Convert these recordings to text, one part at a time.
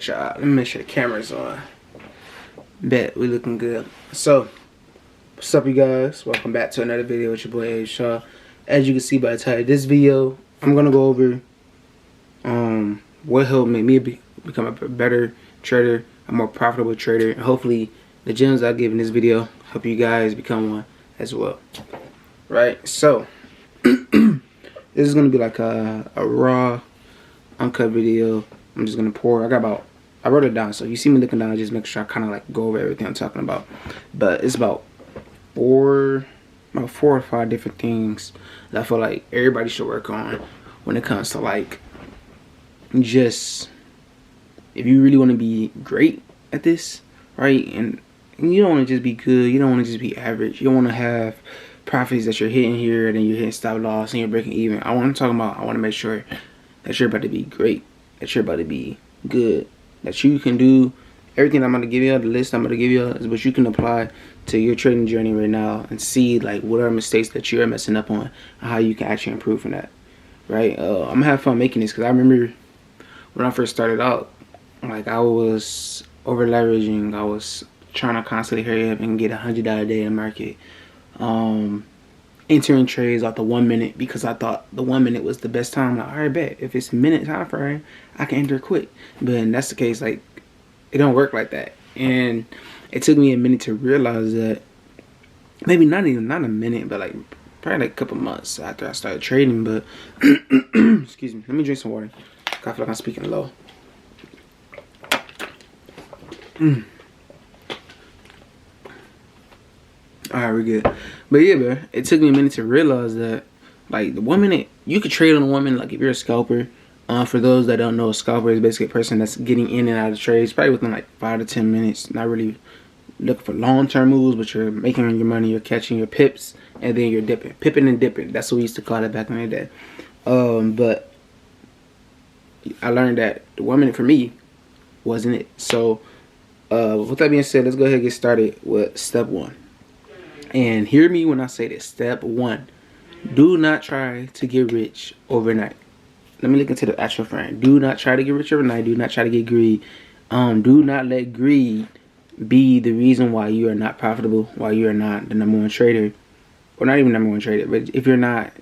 Alright, y'all. Let me make sure the camera's on. Bet we looking good. So, what's up, you guys? Welcome back to another video with your boy A. Shaw. As you can see by the title of this video, I'm gonna go over what helped make me become a better trader, a more profitable trader, and hopefully the gems I give in this video help you guys become one as well. Right? So, this is gonna be like a raw, uncut video. I'm just gonna pour. I wrote it down, so you see me looking down, just make sure I kind of like go over everything I'm talking about. But it's about four or five different things that I feel like everybody should work on when it comes to like just if you really want to be great at this, right? And you don't want to just be good, you don't want to just be average, you don't want to have profits that you're hitting here and then you're hitting stop loss and you're breaking even. I want to make sure that you're about to be great, that you're about to be good, that you can do everything I'm going to give you. The list I'm going to give you is what you can apply to your trading journey right now and see like what are mistakes that you're messing up on and how you can actually improve from that, right? I'm going to have fun making this because I remember when I first started out, like I was over leveraging. I was trying to constantly hurry up and get $100 a day in the market. Entering trades out the 1 minute because I thought the 1 minute was the best time. Like, all right, bet if it's minute time frame, I can enter quick. But that's the case, like it don't work like that. And it took me a minute to realize that. Maybe not a minute, but like probably like a couple months after I started trading. But excuse me, let me drink some water. I feel like I'm speaking low. Alright, we're good. But yeah, bro, it took me a minute to realize that like the 1 minute, you could trade on a 1 minute, like if you're a scalper. For those that don't know, a scalper is basically a person that's getting in and out of trades probably within like 5 to 10 minutes. Not really looking for long-term moves, but you're making your money, you're catching your pips, and then you're dipping. Pipping and dipping. That's what we used to call it back in the day. But I learned that the 1 minute for me wasn't it. So with that being said, let's go ahead and get started with step one. And hear me when I say this. Step one. Do not try to get rich overnight. Let me look into the actual frame. Do not try to get rich overnight. Do not try to get greed. Do not let greed be the reason why you are not profitable, why you are not the #1 trader. Or not even #1 trader, but if you're not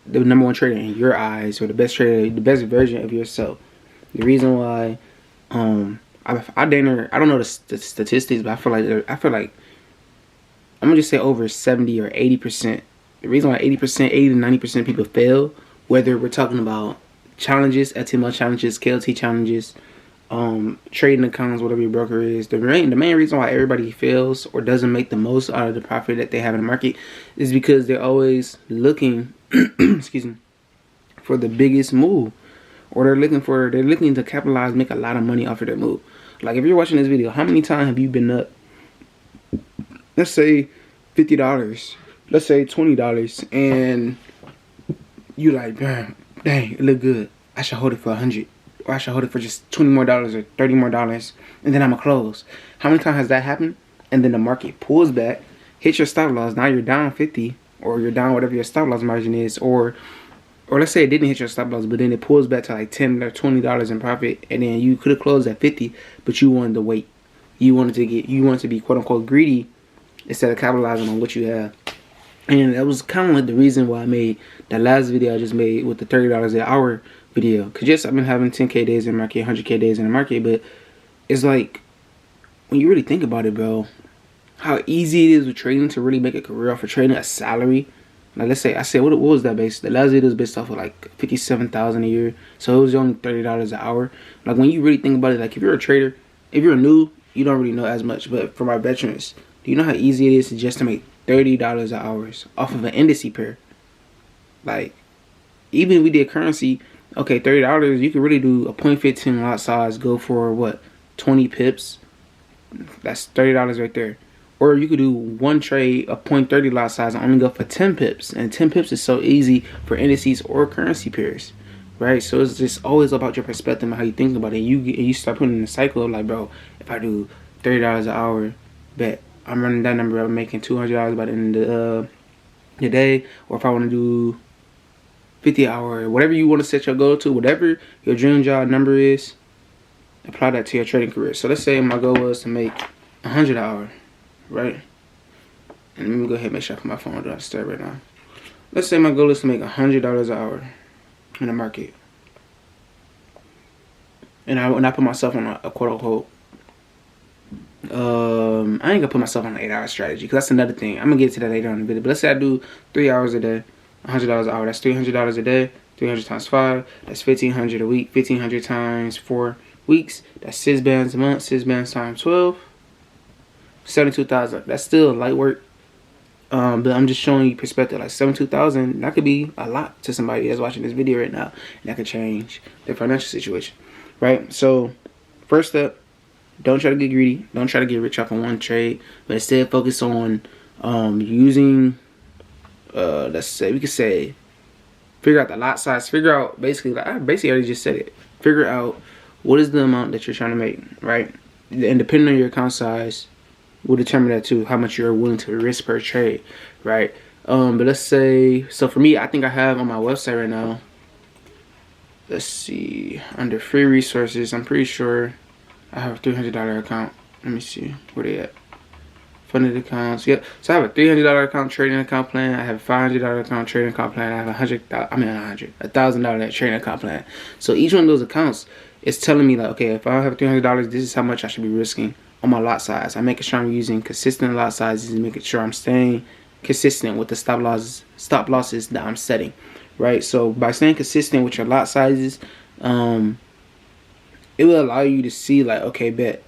the #1 trader in your eyes, or the best trader, the best version of yourself. The reason why I don't know the statistics, but I feel like I'm gonna just say over 70 or 80%. The reason why 80 to 90% of people fail, whether we're talking about challenges, HTML challenges, KLT challenges, trading accounts, whatever your broker is, the main reason why everybody fails or doesn't make the most out of the profit that they have in the market is because they're always looking excuse me, for the biggest move, or they're looking to capitalize, make a lot of money off of their move. Like if you're watching this video, how many times have you been up, let's say $50, let's say $20, and you like, dang, it look good, I should hold it for 100, or I should hold it for just $20 more or $30 more, and then I'm gonna close. How many times has that happened? And then the market pulls back, hits your stop loss, now you're down 50, or you're down whatever your stop loss margin is, or let's say it didn't hit your stop loss, but then it pulls back to like $10 or $20 in profit, and then you could have closed at 50, but you wanted to wait. You wanted to be quote unquote greedy instead of capitalizing on what you have. And that was kind of like the reason why I made that last video I just made with the $30 an hour video. Cause yes, I've been having 10K days in the market, 100K days in the market, but it's like when you really think about it, bro, how easy it is with trading to really make a career off of trading, a salary. Like let's say, I said, what was that based? The last video was based off of like $57,000 a year, so it was only $30 an hour. Like when you really think about it, like if you're a trader, if you're new, you don't really know as much. But for my veterans, do you know how easy it is to just to make $30 an hour off of an indice pair? Like even if we did currency, okay, $30, you could really do a 0.15 lot size, go for what, 20 pips. That's $30 right there. Or you could do one trade, a 0.30 lot size, and only go for 10 pips. And 10 pips is so easy for indices or currency pairs, right? So it's just always about your perspective and how you think about it. You start putting in the cycle of like, bro, if I do $30 an hour, bet I'm running that number up, making $200 by the end of the day. Or if I want to do 50 hour, whatever you want to set your goal to, whatever your dream job number is, apply that to your trading career. So let's say my goal was to make $100 an hour, right? And let me go ahead and make sure I put my phone on disturb right now. Let's say my goal is to make $100 an hour in the market. And when I put myself on a quote unquote, I ain't gonna put myself on an 8-hour strategy, because that's another thing. I'm gonna get to that later on in the video. But let's say I do 3 hours a day, $100 an hour. That's $300 a day. 300 times 5. That's 1,500 a week. 1,500 times 4 weeks. That's 6 bands a month. 6 bands times 12. 72,000. That's still light work. But I'm just showing you perspective. Like 72,000, that could be a lot to somebody that's watching this video right now, and that could change their financial situation, right? So, first step, don't try to get greedy. Don't try to get rich off of one trade, but instead focus on using, let's say, we could say, figure out the lot size. Figure out basically, like I basically already just said it. Figure out what is the amount that you're trying to make, right? And depending on your account size, will determine that too, how much you're willing to risk per trade, right? But let's say, so for me, I think I have on my website right now, let's see, under free resources, I'm pretty sure I have a $300 account. Let me see, where they at? Funded accounts, yep. So I have a $300 account trading account plan. I have a $500 account trading account plan. I have $1,000 trading account plan. So each one of those accounts is telling me like, okay, if I have $300, this is how much I should be risking on my lot size. I'm making sure I'm using consistent lot sizes and making sure I'm staying consistent with the stop losses that I'm setting, right? So by staying consistent with your lot sizes, it will allow you to see like, okay, bet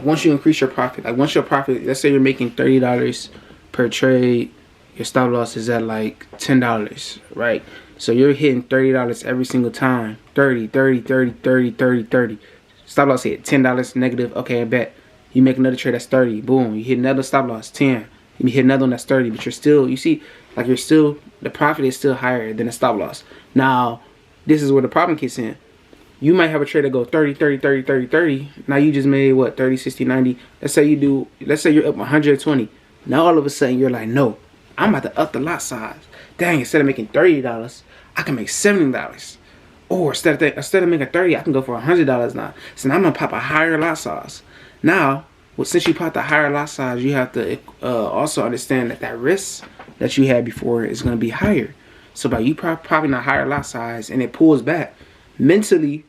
once you increase your profit, like once your profit, let's say you're making $30 per trade, your stop loss is at like $10, right? So you're hitting $30 every single time. 30, 30, 30, 30, 30, 30. Stop loss hit $10 negative. Okay, I bet you make another trade that's 30. Boom, you hit another stop loss 10. You hit another one that's 30, but you're still, you see, like you're still, the profit is still higher than the stop loss. Now, this is where the problem kicks in. You might have a trade that go 30, 30, 30, 30, 30. Now you just made what, 30, 60, 90. Let's say you're up 120. Now all of a sudden you're like, no, I'm about to up the lot size. Dang, instead of making $30, I can make $70. Or instead of making 30, I can go for $100 now. So now I'm gonna pop a higher lot size. Now, well, since you popped the higher lot size, you have to also understand that risk that you had before is gonna be higher. So by you popping a higher lot size and it pulls back, mentally,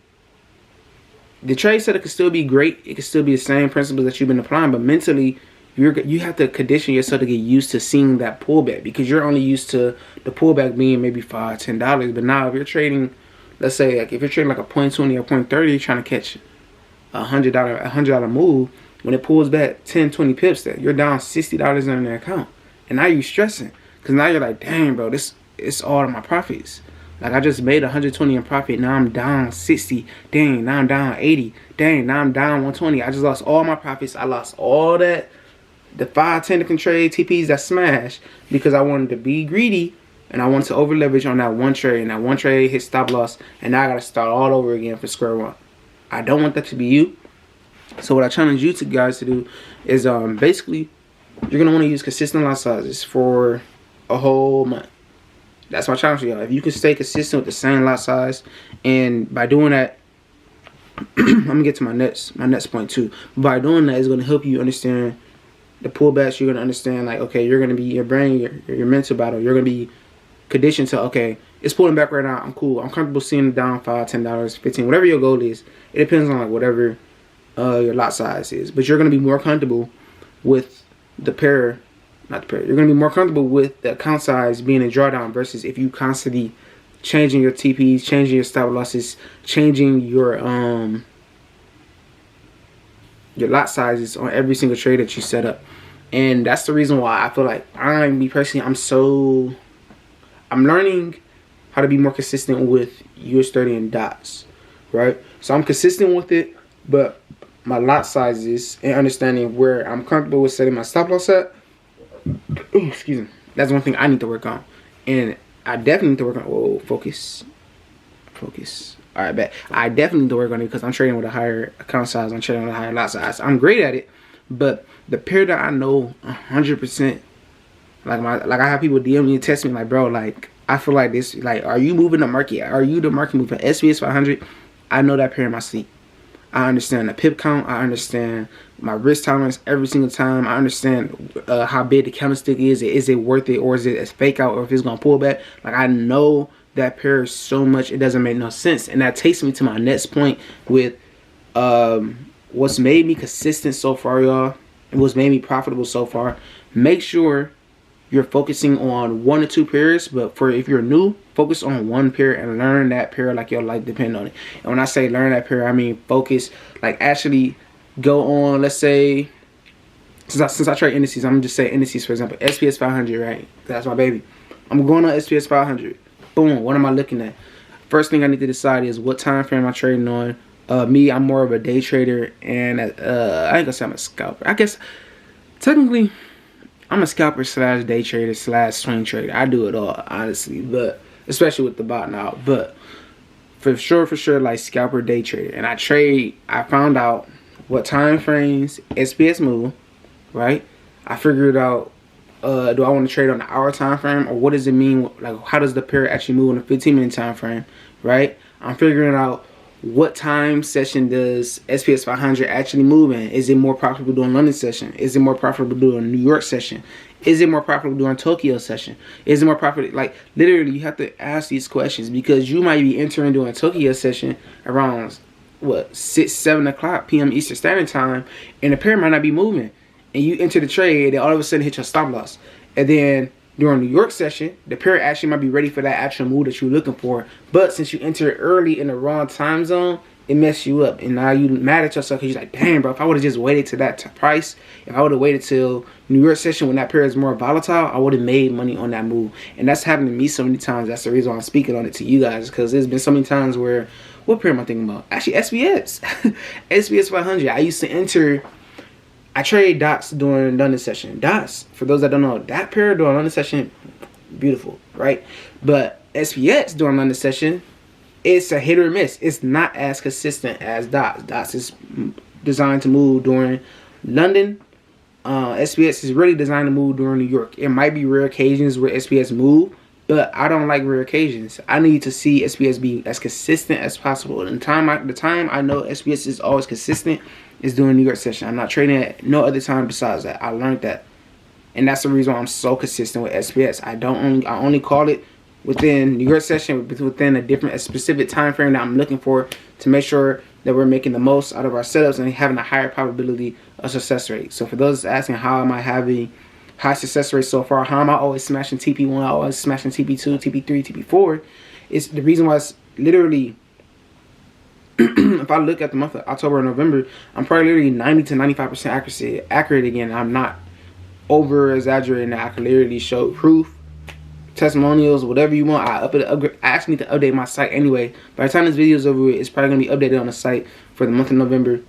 the trade setup can still be great. It can still be the same principles that you've been applying, but mentally, you have to condition yourself to get used to seeing that pullback, because you're only used to the pullback being maybe $5, $10. But now if you're trading, let's say like if you're trading like a 0.20 or 0.30, you're trying to catch $100 move. When it pulls back 10, 20 pips, that you're down $60 on their account, and now you're stressing because now you're like, dang, bro, it's all of my profits. Like I just made 120 in profit. Now I'm down 60. Dang, now I'm down 80. Dang, now I'm down 120. I just lost all my profits. I lost all that, the 5, 10 different trade TPs that smashed because I wanted to be greedy and I wanted to over leverage on that one trade, and that one trade hit stop loss, and now I gotta start all over again for square one. I don't want that to be you. So what I challenge you guys to do is basically you're gonna want to use consistent lot sizes for a whole month. That's my challenge for y'all. If you can stay consistent with the same lot size, and by doing that, I'm gonna get to my next point too. By doing that, it's gonna help you understand the pullbacks. You're gonna understand like, okay, you're gonna be your brain, your mental battle. You're gonna be conditioned to, okay, it's pulling back right now. I'm cool. I'm comfortable seeing it down $5, $10, 15, whatever your goal is. It depends on like whatever your lot size is. But you're gonna be more comfortable with the pair. Not the pair. You're going to be more comfortable with the account size being a drawdown versus if you constantly changing your TPs, changing your stop losses, changing your lot sizes on every single trade that you set up. And that's the reason why I feel like I'm learning how to be more consistent with US30 and dots, right? So I'm consistent with it, but my lot sizes and understanding where I'm comfortable with setting my stop loss at, ooh, excuse me, that's one thing I need to work on. And I definitely need to work on, whoa, focus. All right, bet. I definitely need to work on it because I'm trading with a higher account size. I'm trading with a higher lot size. I'm great at it, but the pair that I know 100%, like I have people DM me and text me like, bro, like I feel like this, like, are you moving the market? Are you the market moving? SBS 500, I know that pair in my sleep. I understand the pip count. I understand my risk tolerance every single time. I understand how big the candlestick is. Is it worth it, or is it a fake out, or if it's gonna pull back? Like, I know that pair so much, it doesn't make no sense. And that takes me to my next point with what's made me consistent so far, y'all, and what's made me profitable so far. Make sure you're focusing on 1 or 2 pairs, but if you're new, focus on 1 pair and learn that pair like your life depend on it. And when I say learn that pair, I mean focus, like actually go on, let's say, since I trade indices, I'm gonna just say indices, for example, SPS 500, right? That's my baby. I'm going on SPS 500. Boom, what am I looking at? First thing I need to decide is what time frame I'm trading on. Me, I'm more of a day trader, and I ain't gonna say I'm a scalper. I guess technically I'm a scalper slash day trader slash swing trader. I do it all, honestly, but especially with the bot now. But for sure, like scalper, day trader. And I found out what time frames SPS move, right? I figured out, do I want to trade on the hour time frame, or what does it mean? Like, how does the pair actually move on a 15-minute time frame, right? I'm figuring out what time session does SPS 500 actually move in. Is it more profitable doing London session? Is it more profitable doing New York session? Is it more profitable doing Tokyo session? Is it more profitable? Like, literally, you have to ask these questions, because you might be entering doing Tokyo session around what, 6-7 o'clock p.m. Eastern Standard Time, and the pair might not be moving, and you enter the trade, and all of a sudden hit your stop loss, and then during New York session, the pair actually might be ready for that actual move that you're looking for. But since you entered early in the wrong time zone, it messed you up. And now you mad at yourself because you're like, damn, bro, if I would have just waited to that price, if I would have waited till New York session when that pair is more volatile, I would have made money on that move. And that's happened to me so many times. That's the reason why I'm speaking on it to you guys, because there's been so many times where, what pair am I thinking about? Actually, SBS. SBS 500. I used to enter... I trade dots during London session. Dots, for those that don't know, that pair during London session, beautiful, right? But SPS during London session, it's a hit or miss. It's not as consistent as dots. Dots is designed to move during London. SPS is really designed to move during New York. It might be rare occasions where SPS move, but I don't like rare occasions. I need to see SPS be as consistent as possible. And the time I know SPS is always consistent is doing New York session. I'm not trading at no other time besides that. I learned that, and that's the reason why I'm so consistent with SPS. I only call it within New York session, within a specific time frame that I'm looking for, to make sure that we're making the most out of our setups and having a higher probability of success rate. So for those asking, how am I having high success rate so far? How am I always smashing TP1, always smashing TP2, TP3, TP4? It's the reason why it's literally, if I look at the month of October and November, I'm probably literally 90 to 95% accurate again. I'm not over exaggerating. I can literally show proof, testimonials, whatever you want. I actually need to update my site anyway. By the time this video is over, it's probably gonna be updated on the site for the month of November,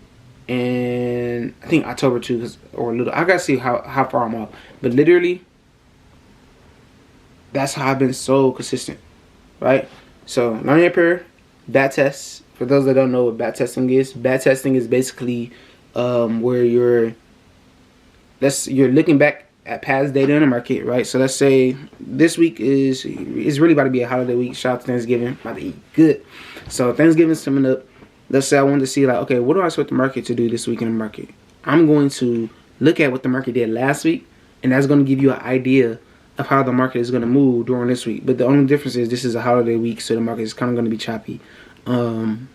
and I think October too, or a little. I gotta see how far I'm off. But literally, that's how I've been so consistent, right? So learn your pair, back tests. For those that don't know what backtesting is basically where you're looking back at past data in the market, right? So let's say this week is really about to be a holiday week. Shout out to Thanksgiving, about to eat good. So Thanksgiving's coming up. Let's say I wanted to see, like, okay, what do I expect the market to do this week in the market? I'm going to look at what the market did last week, and that's going to give you an idea of how the market is going to move during this week. But the only difference is this is a holiday week, so the market is kind of going to be choppy on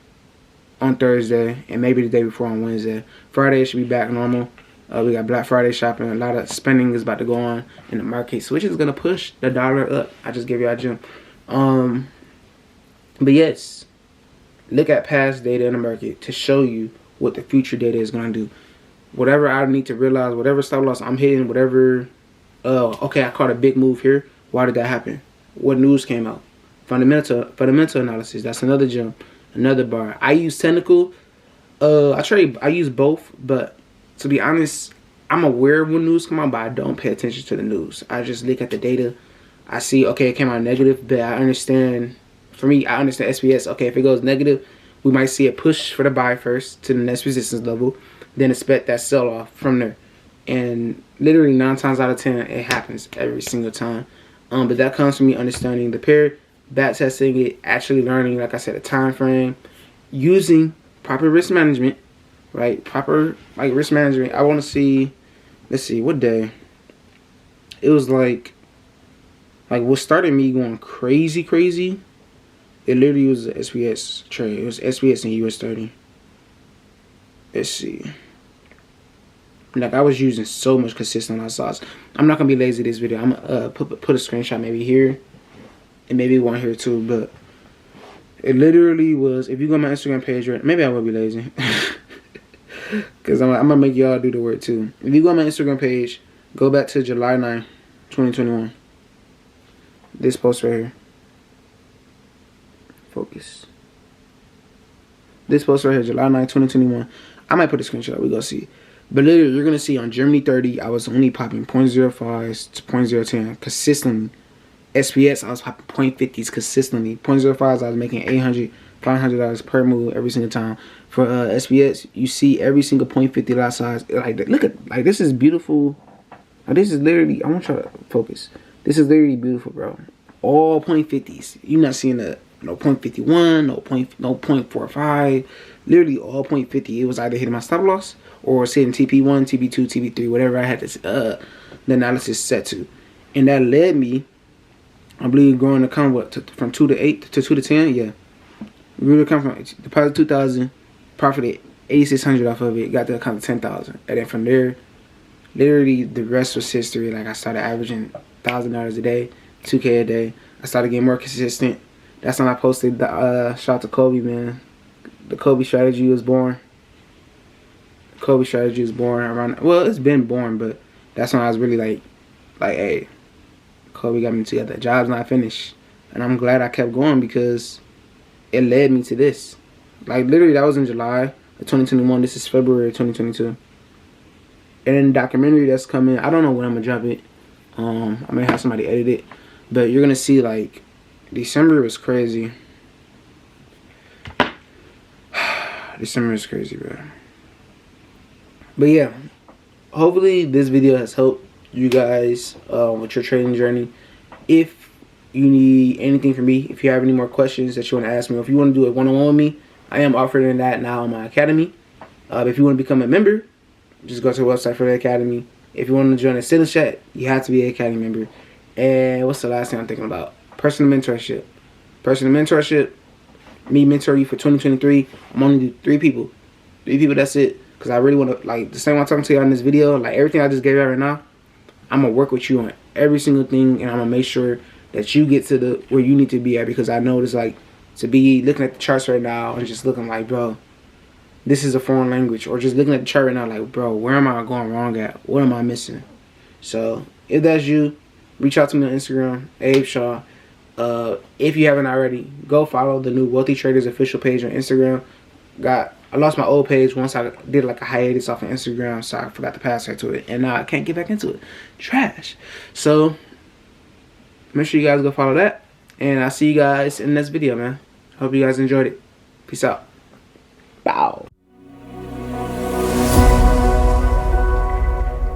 Thursday, and maybe the day before on Wednesday. Friday it should be back normal. We got Black Friday shopping. A lot of spending is about to go on in the market, which is going to push the dollar up. I just gave you a gem. But yes, look at past data in the market to show you what the future data is going to do. Whatever I need to realize, whatever stop loss I'm hitting, whatever, okay, I caught a big move here. Why did that happen? What news came out? Fundamental analysis. That's another gem, another bar. I use technical. I use both, but to be honest, I'm aware of when news come out, but I don't pay attention to the news. I just look at the data. I see, okay, it came out negative, but I understand. For me, I understand SPS. Okay, if it goes negative, we might see a push for the buy first to the next resistance level, then expect that sell off from there. And literally 9 times out of 10, it happens every single time. But that comes from me understanding the pair, back testing it, actually learning, like I said, a time frame, using proper risk management, right? Proper like risk management. I want to see. Let's see what day. It was like what started me going crazy. It literally was an SBS trade. It was SBS and US 30. Let's see. Like, I was using so much consistent sauce. I'm not gonna be lazy this video. I'm gonna put a screenshot maybe here and maybe one here too. But it literally was. If you go on my Instagram page, right? Maybe I will be lazy because I'm gonna make y'all do the work too. If you go on my Instagram page, go back to July 9, 2021. This post right here. Focus. This post right here, July 9, 2021. I might put a screenshot. We gonna see. But literally, you're going to see on Germany 30, I was only popping 0.05s to 0.010 consistently. SPS, I was popping 0.50s consistently. 0.05s, I was making $800, $500 per move every single time. For SPS, you see every single 0.50 lot size. Like, look at, like, this is beautiful. Like, this is literally, I want you to focus. This is literally beautiful, bro. All 0.50s. You're not seeing no 0.51, no 0.45. Literally all 0.50. It was either hitting my stop loss or hitting TP1, TP2, TP3, whatever I had the analysis set to. And that led me, I believe, growing the account from 2 to 8 to 2 to 10. Yeah. Grew the account from deposit 2,000, profited 8,600 off of it, got the account to 10,000. And then from there, literally the rest was history. Like, I started averaging $1,000 a day, 2K a day. I started getting more consistent. That's when I posted the shout out to Kobe, man. The Kobe strategy was born. Kobe strategy was born around. Well, it's been born, but that's when I was really like, hey, Kobe got me together. Job's not finished, and I'm glad I kept going because it led me to this. Like, literally, that was in July of 2021. This is February of 2022. And then the documentary that's coming, I don't know when I'm gonna drop it. I may have somebody edit it, but you're gonna see, like, December was crazy. December is crazy, bro. But yeah, hopefully this video has helped you guys with your trading journey. If you need anything from me, if you have any more questions that you want to ask me, or if you want to do a one-on-one with me, I am offering that now in my academy. If you want to become a member, just go to the website for the academy. If you want to join a sales chat, you have to be an academy member. And what's the last thing I'm thinking about? Personal mentorship. Personal mentorship. Me mentor you for 2023. I'm only do 3 people. 3 people, that's it. Because I really want to, like, the same way I'm talking to you on this video, like, everything I just gave out right now, I'm going to work with you on every single thing, and I'm going to make sure that you get to where you need to be at, because I know it's like, to be looking at the charts right now and just looking like, bro, this is a foreign language, or just looking at the chart right now like, bro, where am I going wrong at? What am I missing? So, if that's you, reach out to me on Instagram, Abe Shaw. If you haven't already, go follow the new Wealthy Traders official page on Instagram. I lost my old page once I did like a hiatus off of Instagram, so I forgot the password to it, and now I can't get back into it. Trash. So make sure you guys go follow that, and I'll see you guys in the next video, man. Hope you guys enjoyed it. Peace out. Bow.